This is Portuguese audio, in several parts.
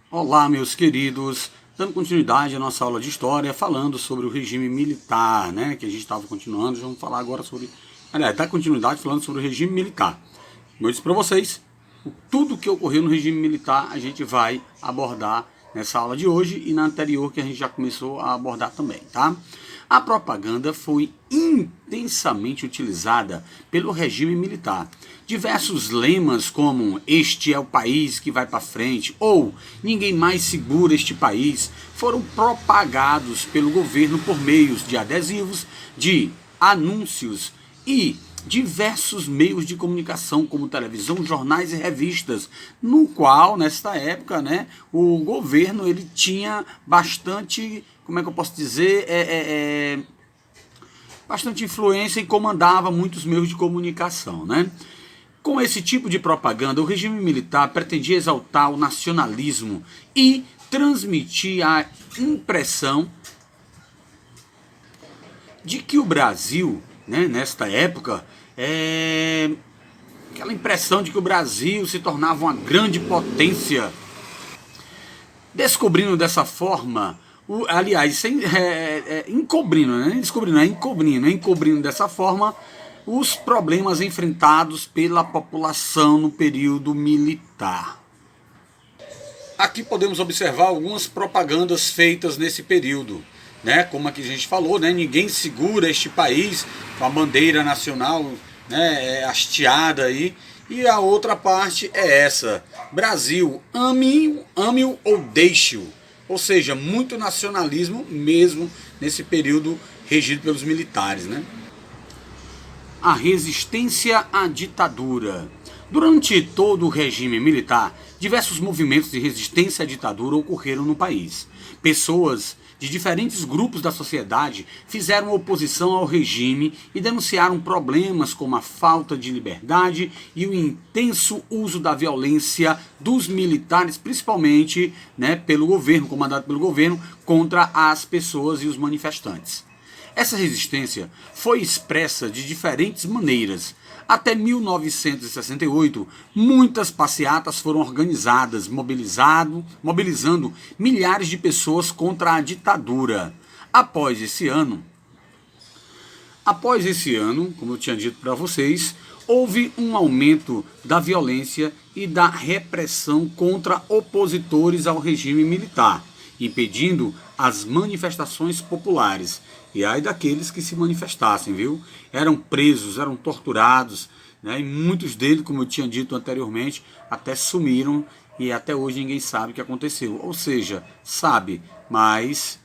Olá, meus queridos, dando continuidade à nossa aula de história, falando sobre o regime militar, né, que a gente estava continuando, vamos falar agora sobre, dar continuidade falando sobre o regime militar. Como eu disse para vocês, tudo que ocorreu no regime militar a gente vai abordar nessa aula de hoje e na anterior que a gente já começou a abordar também, tá? A propaganda foi intensamente utilizada pelo regime militar. Diversos lemas como "este é o país que vai para frente" ou "ninguém mais segura este país" foram propagados pelo governo por meios de adesivos, de anúncios e diversos meios de comunicação, como televisão, jornais e revistas, no qual, nesta época, né, o governo ele tinha bastante, como é que eu posso dizer, bastante influência e comandava muitos meios de comunicação, né? Com esse tipo de propaganda, o regime militar pretendia exaltar o nacionalismo e transmitir a impressão de que o Brasil, né, nesta época, aquela impressão de que o Brasil se tornava uma grande potência, descobrindo dessa forma, encobrindo dessa forma os problemas enfrentados pela população no período militar. Aqui podemos observar algumas propagandas feitas nesse período, né? Como aqui a gente falou, né? Ninguém segura este país, com a bandeira nacional, né, hasteada aí. E a outra parte é essa: Brasil, ame-o ou deixe-o. Ou seja, muito nacionalismo mesmo nesse período regido pelos militares, né? A resistência à ditadura. Durante todo o regime militar, diversos movimentos de resistência à ditadura ocorreram no país. Pessoas de diferentes grupos da sociedade fizeram oposição ao regime e denunciaram problemas como a falta de liberdade e o intenso uso da violência dos militares, principalmente, né, pelo governo, comandado pelo governo, contra as pessoas e os manifestantes. Essa resistência foi expressa de diferentes maneiras. Até 1968, muitas passeatas foram organizadas, mobilizando milhares de pessoas contra a ditadura. Após esse ano, como eu tinha dito para vocês, houve um aumento da violência e da repressão contra opositores ao regime militar, impedindo as manifestações populares. E ai daqueles que se manifestassem, viu? Eram presos, eram torturados, né? E muitos deles, como eu tinha dito anteriormente, até sumiram e até hoje ninguém sabe o que aconteceu. Ou seja, sabe, mas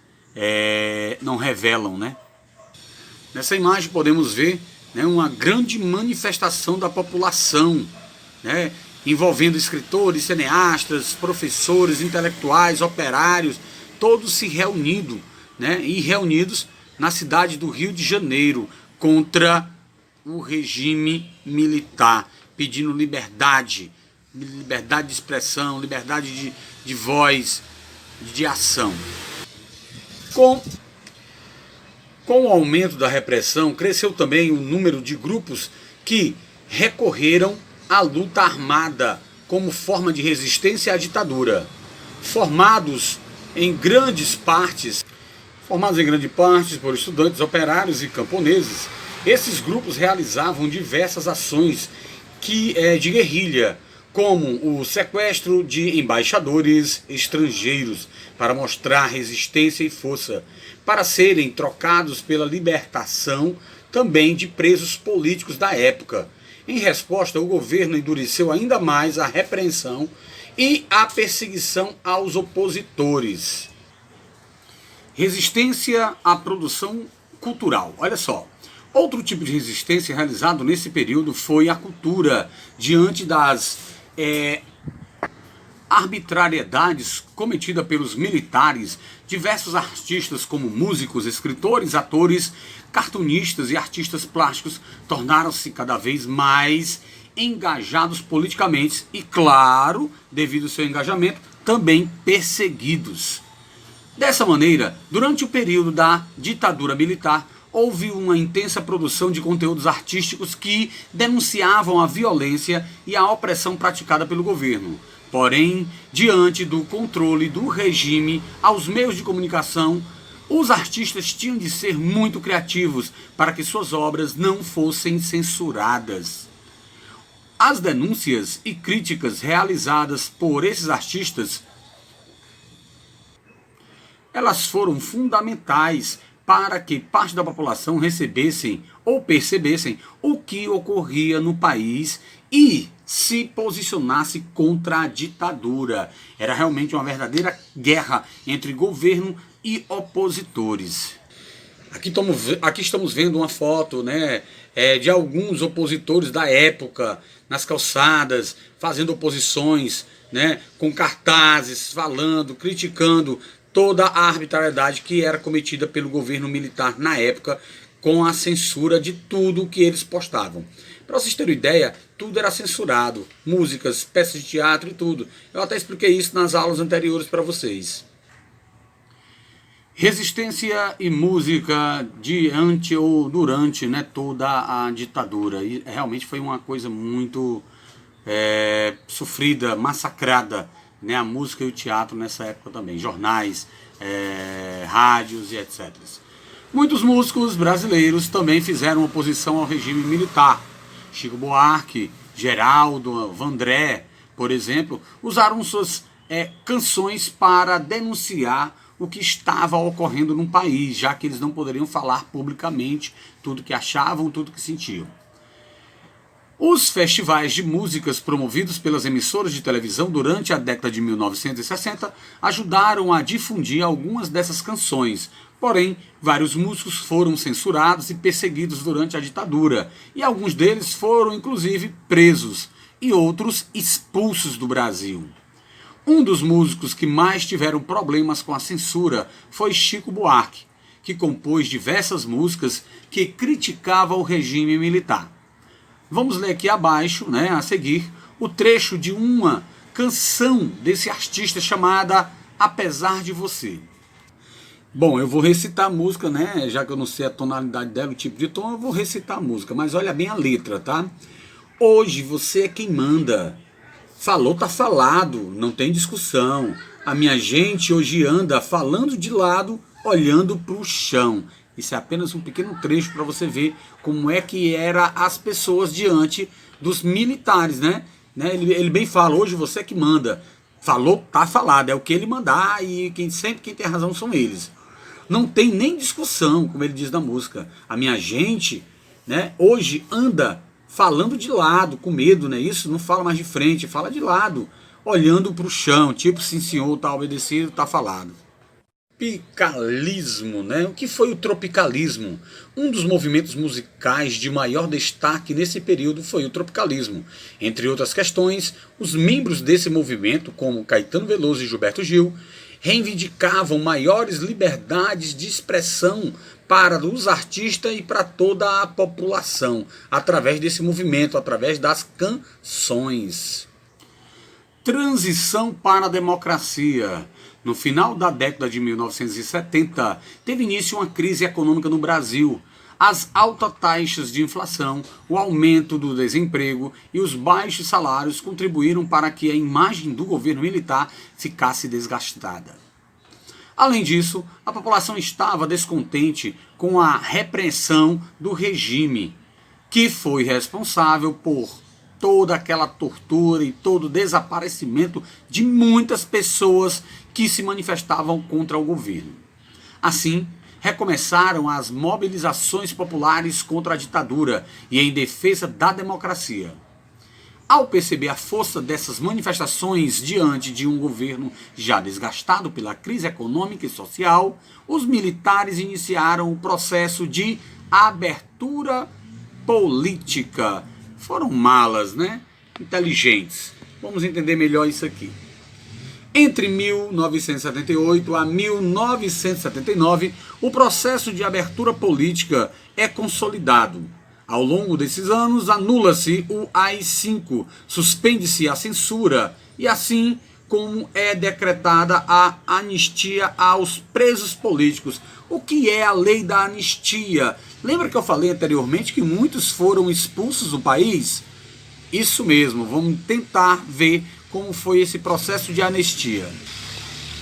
não revelam, né? Nessa imagem podemos ver, né, uma grande manifestação da população, né, envolvendo escritores, cineastas, professores, intelectuais, operários, todos se reunindo, né, e reunidos na cidade do Rio de Janeiro contra o regime militar, pedindo liberdade de expressão, liberdade de voz, de ação. Com o aumento da repressão, cresceu também o número de grupos que recorreram à luta armada como forma de resistência à ditadura, formados em grande parte por estudantes, operários e camponeses. Esses grupos realizavam diversas ações de guerrilha, como o sequestro de embaixadores estrangeiros para mostrar resistência e força, para serem trocados pela libertação também de presos políticos da época. Em resposta, o governo endureceu ainda mais a repreensão e a perseguição aos opositores. Resistência à produção cultural. Olha só, outro tipo de resistência realizado nesse período foi a cultura, diante das arbitrariedades cometidas pelos militares. Diversos artistas, como músicos, escritores, atores, cartunistas e artistas plásticos, tornaram-se cada vez mais engajados politicamente e, claro, devido ao seu engajamento, também perseguidos. Dessa maneira, durante o período da ditadura militar, houve uma intensa produção de conteúdos artísticos que denunciavam a violência e a opressão praticada pelo governo. Porém, diante do controle do regime aos meios de comunicação, os artistas tinham de ser muito criativos para que suas obras não fossem censuradas. As denúncias e críticas realizadas por esses artistas, elas foram fundamentais para que parte da população recebessem ou percebessem o que ocorria no país e se posicionasse contra a ditadura. Era realmente uma verdadeira guerra entre governo e opositores. Aqui estamos vendo uma foto, né, de alguns opositores da época nas calçadas, fazendo oposições, né, com cartazes, falando, criticando toda a arbitrariedade que era cometida pelo governo militar na época, com a censura de tudo que eles postavam. Para vocês terem ideia, tudo era censurado, músicas, peças de teatro e tudo. Eu até expliquei isso nas aulas anteriores para vocês. Resistência e música diante ou durante, né, toda a ditadura. E realmente foi uma coisa muito sofrida, massacrada, né, a música e o teatro nessa época também. Jornais, rádios e etc. Muitos músicos brasileiros também fizeram oposição ao regime militar. Chico Buarque, Geraldo, Vandré, por exemplo, usaram suas canções para denunciar o que estava ocorrendo no país, já que eles não poderiam falar publicamente tudo que achavam, tudo que sentiam. Os festivais de músicas promovidos pelas emissoras de televisão durante a década de 1960 ajudaram a difundir algumas dessas canções. Porém, vários músicos foram censurados e perseguidos durante a ditadura, e alguns deles foram inclusive presos, e outros expulsos do Brasil. Um dos músicos que mais tiveram problemas com a censura foi Chico Buarque, que compôs diversas músicas que criticavam o regime militar. Vamos ler aqui abaixo, né, a seguir, o trecho de uma canção desse artista chamada Apesar de Você. Bom, eu vou recitar a música, né, já que eu não sei a tonalidade dela, o tipo de tom, eu vou recitar a música, mas olha bem a letra, tá? Hoje você é quem manda. Falou, tá falado, não tem discussão. A minha gente hoje anda falando de lado, olhando pro chão. Isso é apenas um pequeno trecho para você ver como é que eram as pessoas diante dos militares, né? Ele bem fala, hoje você é que manda. Falou, tá falado, é o que ele mandar e sempre quem tem razão são eles. Não tem nem discussão, como ele diz na música. A minha gente, né, hoje anda falando de lado, com medo, né? Isso não fala mais de frente, fala de lado, olhando para o chão, tipo, sim senhor, tá obedecido, tá falado. Tropicalismo, né? O que foi o tropicalismo? Um dos movimentos musicais de maior destaque nesse período foi o tropicalismo. Entre outras questões, os membros desse movimento, como Caetano Veloso e Gilberto Gil, reivindicavam maiores liberdades de expressão para os artistas e para toda a população, através desse movimento, através das canções. Transição para a democracia. No final da década de 1970, teve início uma crise econômica no Brasil. As altas taxas de inflação, o aumento do desemprego e os baixos salários contribuíram para que a imagem do governo militar ficasse desgastada. Além disso, a população estava descontente com a repressão do regime, que foi responsável por toda aquela tortura e todo o desaparecimento de muitas pessoas que se manifestavam contra o governo. Assim, recomeçaram as mobilizações populares contra a ditadura e em defesa da democracia. Ao perceber a força dessas manifestações diante de um governo já desgastado pela crise econômica e social, os militares iniciaram o processo de abertura política. Foram malas, né? Inteligentes. Vamos entender melhor isso aqui. Entre 1978 a 1979, o processo de abertura política é consolidado. Ao longo desses anos, anula-se o AI-5, suspende-se a censura e assim como é decretada a anistia aos presos políticos. O que é a lei da anistia? Lembra que eu falei anteriormente que muitos foram expulsos do país? Isso mesmo, vamos tentar ver como foi esse processo de anistia.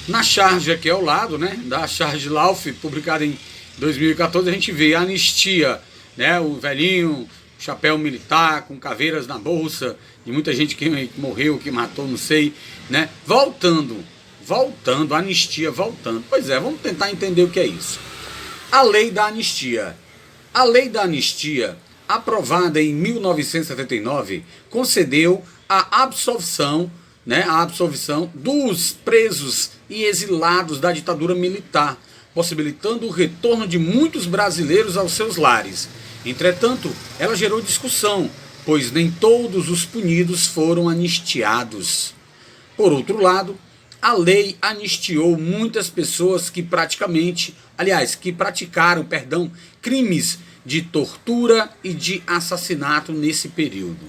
Na charge aqui ao lado, né, da charge Lauf, publicada em 2014, a gente vê a anistia, né, o velhinho, chapéu militar, com caveiras na bolsa, de muita gente que morreu, que matou, não sei, né, voltando, anistia voltando. Pois é, vamos tentar entender o que é isso. A lei da anistia. A lei da anistia, aprovada em 1979, concedeu a absolvição, né, dos presos e exilados da ditadura militar, possibilitando o retorno de muitos brasileiros aos seus lares. Entretanto, ela gerou discussão, pois nem todos os punidos foram anistiados. Por outro lado, a lei anistiou muitas pessoas que praticaram, crimes de tortura e de assassinato nesse período.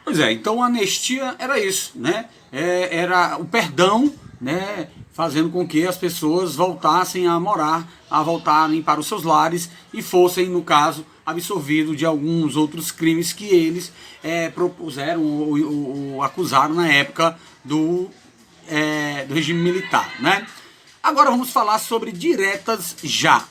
Pois é, então a anistia era isso, né? Era o perdão, né? Fazendo com que as pessoas voltassem a morar, voltarem para os seus lares e fossem, no caso, absolvidos de alguns outros crimes que eles propuseram ou acusaram na época do regime militar, né? Agora vamos falar sobre diretas já.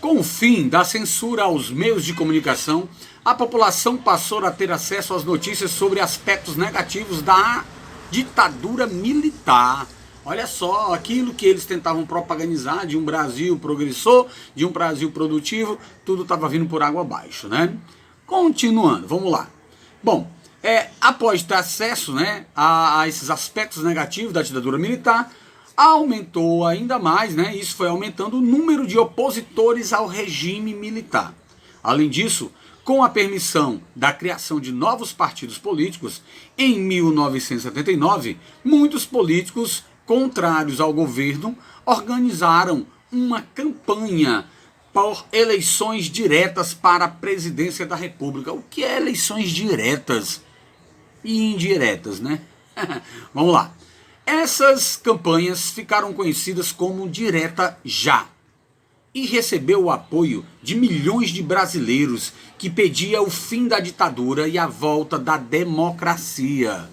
Com o fim da censura aos meios de comunicação, a população passou a ter acesso às notícias sobre aspectos negativos da ditadura militar. Olha só, aquilo que eles tentavam propagandizar de um Brasil progressor, de um Brasil produtivo, tudo estava vindo por água abaixo, né? Continuando, vamos lá. Bom, após ter acesso, né, a esses aspectos negativos da ditadura militar, aumentou ainda mais, né? Isso foi aumentando o número de opositores ao regime militar. Além disso, com a permissão da criação de novos partidos políticos, em 1979, muitos políticos contrários ao governo organizaram uma campanha por eleições diretas para a presidência da República. O que é eleições diretas e indiretas, né? Vamos lá. Essas campanhas ficaram conhecidas como Direta Já e recebeu o apoio de milhões de brasileiros que pedia o fim da ditadura e a volta da democracia.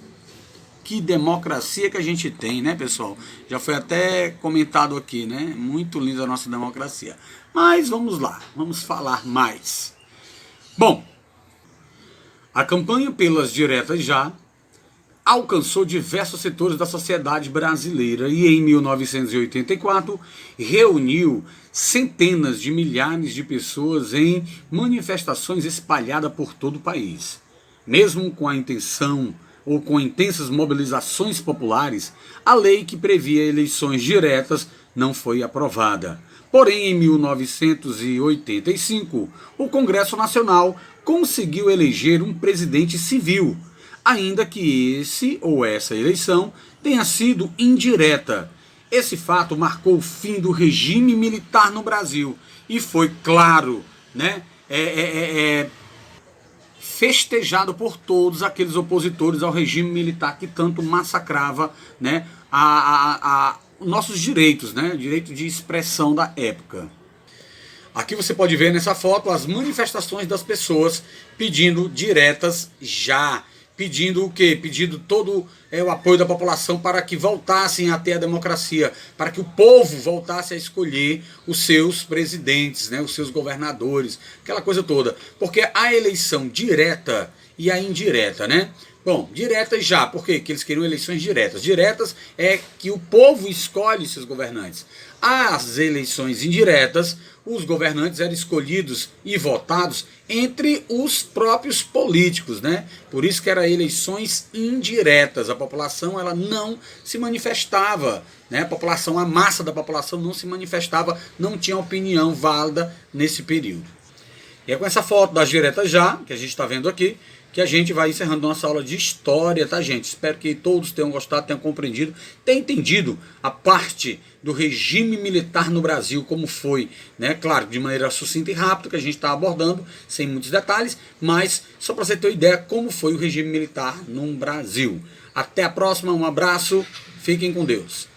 Que democracia que a gente tem, né, pessoal? Já foi até comentado aqui, né? Muito linda a nossa democracia. Mas vamos lá, vamos falar mais. Bom, a campanha pelas Diretas Já alcançou diversos setores da sociedade brasileira e em 1984 reuniu centenas de milhares de pessoas em manifestações espalhadas por todo o país. Mesmo com a intenção ou com intensas mobilizações populares, a lei que previa eleições diretas não foi aprovada. Porém, em 1985, o Congresso Nacional conseguiu eleger um presidente civil, ainda que esse ou essa eleição tenha sido indireta. Esse fato marcou o fim do regime militar no Brasil e foi, claro, né, festejado por todos aqueles opositores ao regime militar que tanto massacrava, né, nossos direitos, né, direito de expressão da época. Aqui você pode ver nessa foto as manifestações das pessoas pedindo diretas já. Pedindo o quê? Pedindo todo o apoio da população para que voltassem a ter a democracia, para que o povo voltasse a escolher os seus presidentes, né, os seus governadores, aquela coisa toda. Porque a eleição direta e a indireta, né? Bom, diretas já, por quê? Porque eles queriam eleições diretas. Diretas é que o povo escolhe seus governantes. As eleições indiretas, os governantes eram escolhidos e votados entre os próprios políticos, né? Por isso que eram eleições indiretas. A população ela não se manifestava, né? A massa da população não se manifestava, não tinha opinião válida nesse período. E é com essa foto das diretas já, que a gente está vendo aqui, que a gente vai encerrando nossa aula de história, tá, gente? Espero que todos tenham gostado, tenham compreendido, tenham entendido a parte do regime militar no Brasil, como foi, né? Claro, de maneira sucinta e rápida, que a gente está abordando, sem muitos detalhes, mas só para você ter uma ideia como foi o regime militar no Brasil. Até a próxima, um abraço, fiquem com Deus.